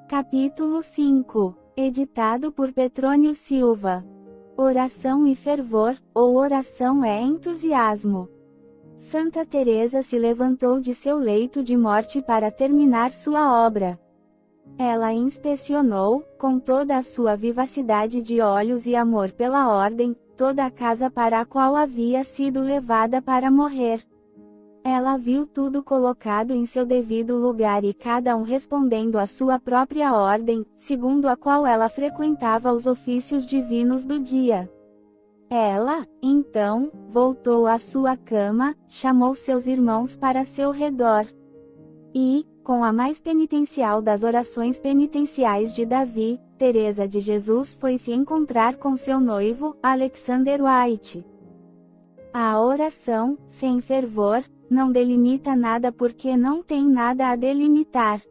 Capítulo 5. Editado por Petrônio Silva. Oração e fervor, ou oração é entusiasmo. Santa Teresa se levantou de seu leito de morte para terminar sua obra. Ela inspecionou, com toda a sua vivacidade de olhos e amor pela ordem, toda a casa para a qual havia sido levada para morrer. Ela viu tudo colocado em seu devido lugar e cada um respondendo à sua própria ordem, segundo a qual ela frequentava os ofícios divinos do dia. Ela, então, voltou à sua cama, chamou seus irmãos para seu redor. E, com a mais penitencial das orações penitenciais de Davi, Teresa de Jesus foi se encontrar com seu noivo, Alexander White. A oração, sem fervor, não delimita nada porque não tem nada a delimitar.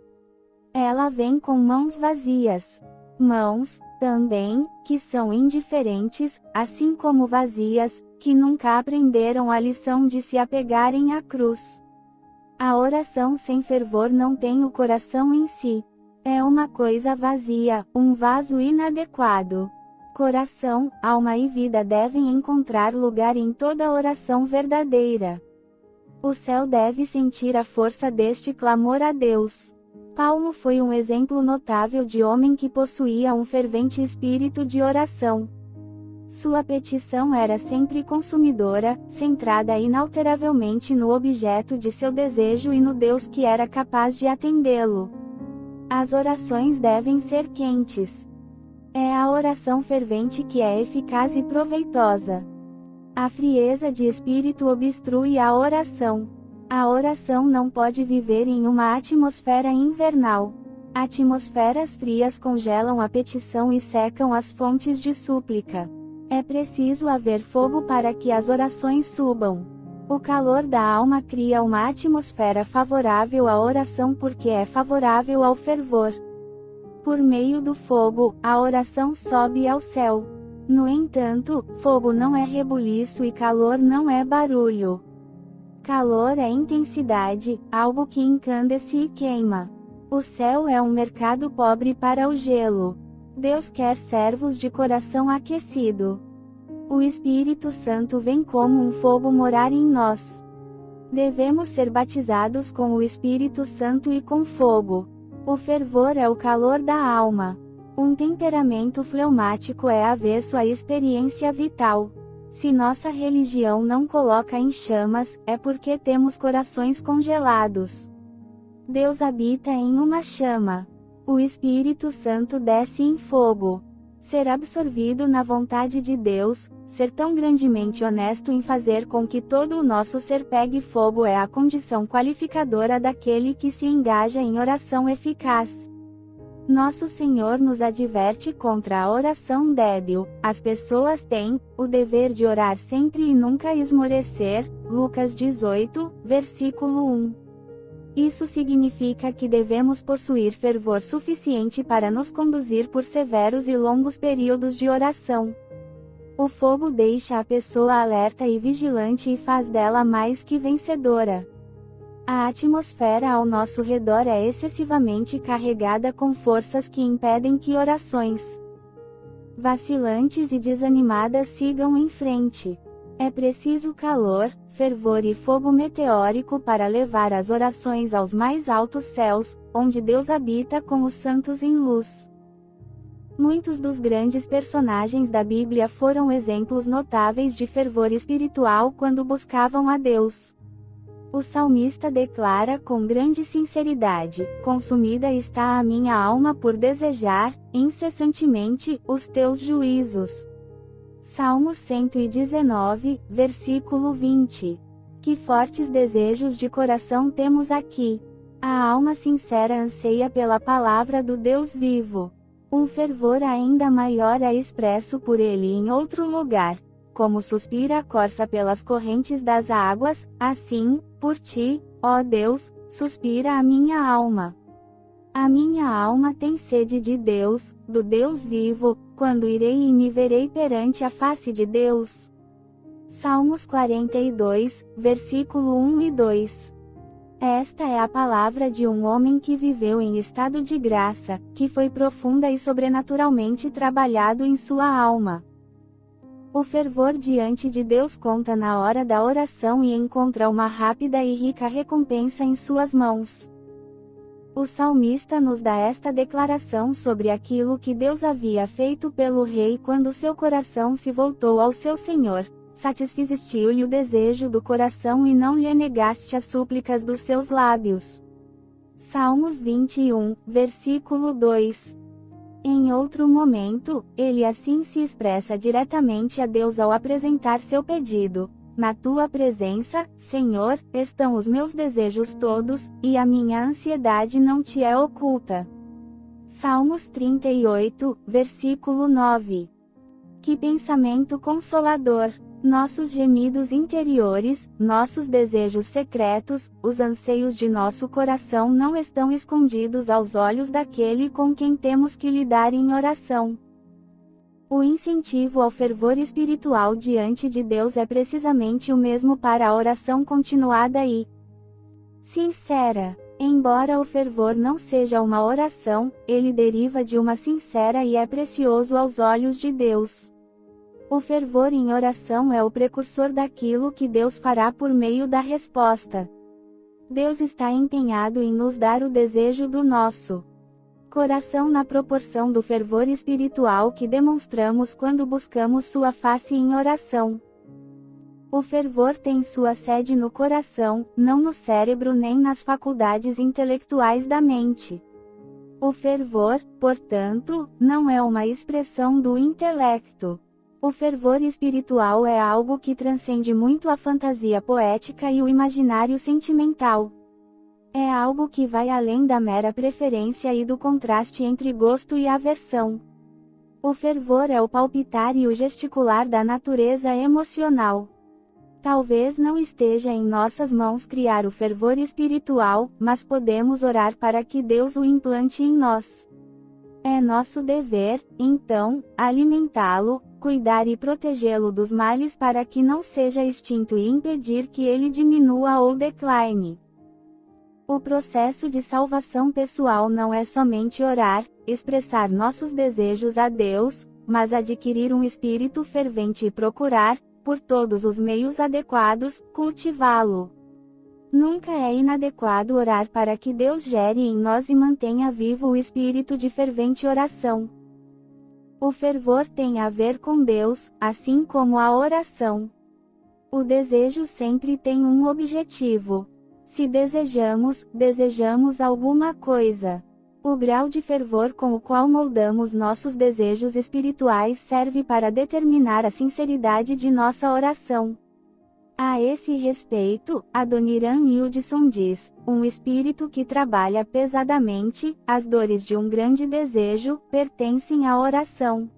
Ela vem com mãos vazias. Mãos, também, que são indiferentes, assim como vazias, que nunca aprenderam a lição de se apegarem à cruz. A oração sem fervor não tem o coração em si. É uma coisa vazia, um vaso inadequado. Coração, alma e vida devem encontrar lugar em toda oração verdadeira. O céu deve sentir a força deste clamor a Deus. Paulo foi um exemplo notável de homem que possuía um fervente espírito de oração. Sua petição era sempre consumidora, centrada inalteravelmente no objeto de seu desejo e no Deus que era capaz de atendê-lo. As orações devem ser quentes. É a oração fervente que é eficaz e proveitosa. A frieza de espírito obstrui a oração. A oração não pode viver em uma atmosfera invernal. Atmosferas frias congelam a petição e secam as fontes de súplica. É preciso haver fogo para que as orações subam. O calor da alma cria uma atmosfera favorável à oração porque é favorável ao fervor. Por meio do fogo, a oração sobe ao céu. No entanto, fogo não é rebuliço e calor não é barulho. Calor é intensidade, algo que incandesce e queima. O céu é um mercado pobre para o gelo. Deus quer servos de coração aquecido. O Espírito Santo vem como um fogo morar em nós. Devemos ser batizados com o Espírito Santo e com fogo. O fervor é o calor da alma. Um temperamento fleumático é avesso à experiência vital. Se nossa religião não coloca em chamas, é porque temos corações congelados. Deus habita em uma chama. O Espírito Santo desce em fogo. Ser absorvido na vontade de Deus, ser tão grandemente honesto em fazer com que todo o nosso ser pegue fogo é a condição qualificadora daquele que se engaja em oração eficaz. Nosso Senhor nos adverte contra a oração débil. As pessoas têm o dever de orar sempre e nunca esmorecer. Lucas 18, versículo 1. Isso significa que devemos possuir fervor suficiente para nos conduzir por severos e longos períodos de oração. O fogo deixa a pessoa alerta e vigilante e faz dela mais que vencedora. A atmosfera ao nosso redor é excessivamente carregada com forças que impedem que orações vacilantes e desanimadas sigam em frente. É preciso calor, fervor e fogo meteórico para levar as orações aos mais altos céus, onde Deus habita com os santos em luz. Muitos dos grandes personagens da Bíblia foram exemplos notáveis de fervor espiritual quando buscavam a Deus. O salmista declara com grande sinceridade: consumida está a minha alma por desejar, incessantemente, os teus juízos. Salmo 119, versículo 20. Que fortes desejos de coração temos aqui! A alma sincera anseia pela palavra do Deus vivo. Um fervor ainda maior é expresso por ele em outro lugar. Como suspira a corça pelas correntes das águas, assim, por ti, ó Deus, suspira a minha alma. A minha alma tem sede de Deus, do Deus vivo. Quando irei e me verei perante a face de Deus? Salmos 42, versículo 1 e 2. Esta é a palavra de um homem que viveu em estado de graça, que foi profunda e sobrenaturalmente trabalhado em sua alma. O fervor diante de Deus conta na hora da oração e encontra uma rápida e rica recompensa em suas mãos. O salmista nos dá esta declaração sobre aquilo que Deus havia feito pelo rei quando seu coração se voltou ao seu Senhor. Satisfizeste-lhe o desejo do coração e não lhe negaste as súplicas dos seus lábios. Salmos 21, versículo 2. Em outro momento, ele assim se expressa diretamente a Deus ao apresentar seu pedido: na tua presença, Senhor, estão os meus desejos todos, e a minha ansiedade não te é oculta. Salmos 38, versículo 9. Que pensamento consolador! Nossos gemidos interiores, nossos desejos secretos, os anseios de nosso coração não estão escondidos aos olhos daquele com quem temos que lidar em oração. O incentivo ao fervor espiritual diante de Deus é precisamente o mesmo para a oração continuada e sincera. Embora o fervor não seja uma oração, ele deriva de uma sincera e é precioso aos olhos de Deus. O fervor em oração é o precursor daquilo que Deus fará por meio da resposta. Deus está empenhado em nos dar o desejo do nosso coração na proporção do fervor espiritual que demonstramos quando buscamos sua face em oração. O fervor tem sua sede no coração, não no cérebro nem nas faculdades intelectuais da mente. O fervor, portanto, não é uma expressão do intelecto. O fervor espiritual é algo que transcende muito a fantasia poética e o imaginário sentimental. É algo que vai além da mera preferência e do contraste entre gosto e aversão. O fervor é o palpitar e o gesticular da natureza emocional. Talvez não esteja em nossas mãos criar o fervor espiritual, mas podemos orar para que Deus o implante em nós. É nosso dever, então, alimentá-lo, cuidar e protegê-lo dos males para que não seja extinto e impedir que ele diminua ou decline. O processo de salvação pessoal não é somente orar, expressar nossos desejos a Deus, mas adquirir um espírito fervente e procurar, por todos os meios adequados, cultivá-lo. Nunca é inadequado orar para que Deus gere em nós e mantenha vivo o espírito de fervente oração. O fervor tem a ver com Deus, assim como a oração. O desejo sempre tem um objetivo. Se desejamos alguma coisa. O grau de fervor com o qual moldamos nossos desejos espirituais serve para determinar a sinceridade de nossa oração. A esse respeito, Adoniram Judson diz: um espírito que trabalha pesadamente, as dores de um grande desejo, pertencem à oração.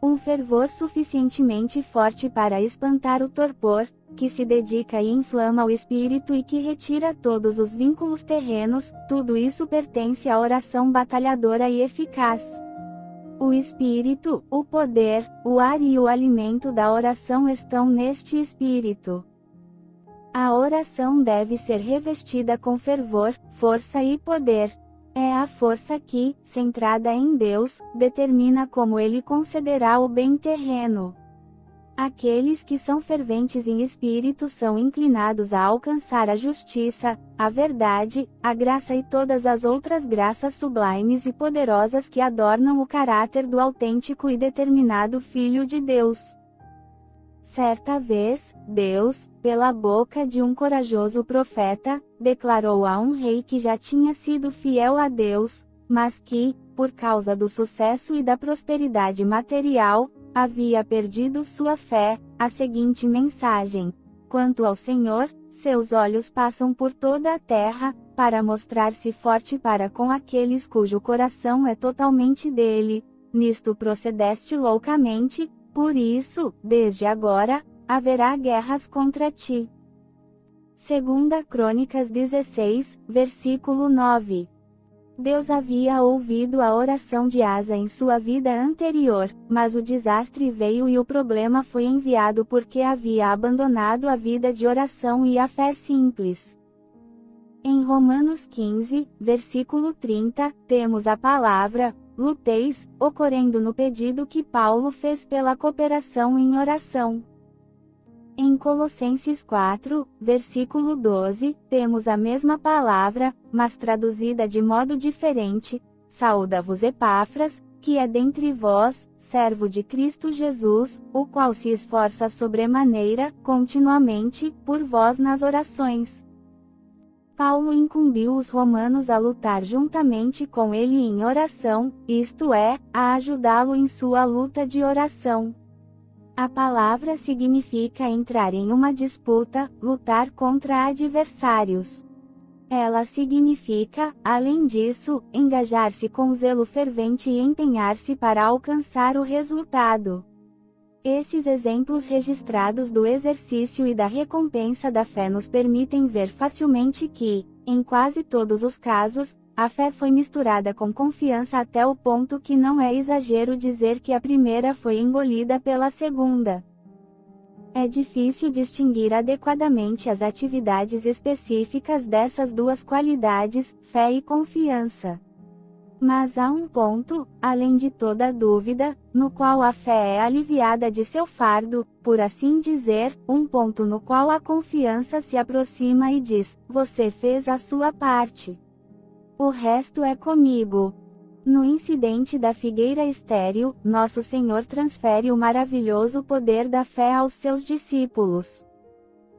Um fervor suficientemente forte para espantar o torpor, que se dedica e inflama o espírito e que retira todos os vínculos terrenos, tudo isso pertence à oração batalhadora e eficaz. O espírito, o poder, o ar e o alimento da oração estão neste espírito. A oração deve ser revestida com fervor, força e poder. É a força que, centrada em Deus, determina como Ele concederá o bem terreno. Aqueles que são ferventes em espírito são inclinados a alcançar a justiça, a verdade, a graça e todas as outras graças sublimes e poderosas que adornam o caráter do autêntico e determinado Filho de Deus. Certa vez, Deus, pela boca de um corajoso profeta, declarou a um rei que já tinha sido fiel a Deus, mas que, por causa do sucesso e da prosperidade material, havia perdido sua fé, a seguinte mensagem: quanto ao Senhor, seus olhos passam por toda a terra, para mostrar-se forte para com aqueles cujo coração é totalmente dele. Nisto procedeste loucamente, por isso, desde agora, haverá guerras contra ti. 2 Crônicas 16, versículo 9. Deus havia ouvido a oração de Asa em sua vida anterior, mas o desastre veio e o problema foi enviado porque havia abandonado a vida de oração e a fé simples. Em Romanos 15, versículo 30, temos a palavra, luteis, ocorrendo no pedido que Paulo fez pela cooperação em oração. Em Colossenses 4, versículo 12, temos a mesma palavra, mas traduzida de modo diferente, saúda-vos Epáfras, que é dentre vós, servo de Cristo Jesus, o qual se esforça sobremaneira, continuamente, por vós nas orações. Paulo incumbiu os romanos a lutar juntamente com ele em oração, isto é, a ajudá-lo em sua luta de oração. A palavra significa entrar em uma disputa, lutar contra adversários. Ela significa, além disso, engajar-se com zelo fervente e empenhar-se para alcançar o resultado. Esses exemplos registrados do exercício e da recompensa da fé nos permitem ver facilmente que, em quase todos os casos, a fé foi misturada com confiança até o ponto que não é exagero dizer que a primeira foi engolida pela segunda. É difícil distinguir adequadamente as atividades específicas dessas duas qualidades, fé e confiança. Mas há um ponto, além de toda dúvida, no qual a fé é aliviada de seu fardo, por assim dizer, um ponto no qual a confiança se aproxima e diz: você fez a sua parte. O resto é comigo. No incidente da figueira estéril, Nosso Senhor transfere o maravilhoso poder da fé aos seus discípulos.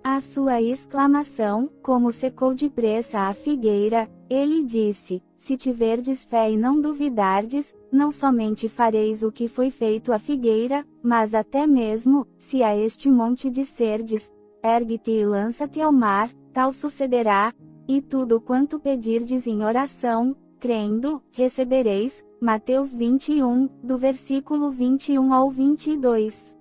A sua exclamação, como secou depressa a figueira, ele disse: se tiverdes fé e não duvidardes, não somente fareis o que foi feito à figueira, mas até mesmo, se a este monte disserdes, ergue-te e lança-te ao mar, tal sucederá. E tudo quanto pedirdes em oração, crendo, recebereis. Mateus 21, do versículo 21 ao 22.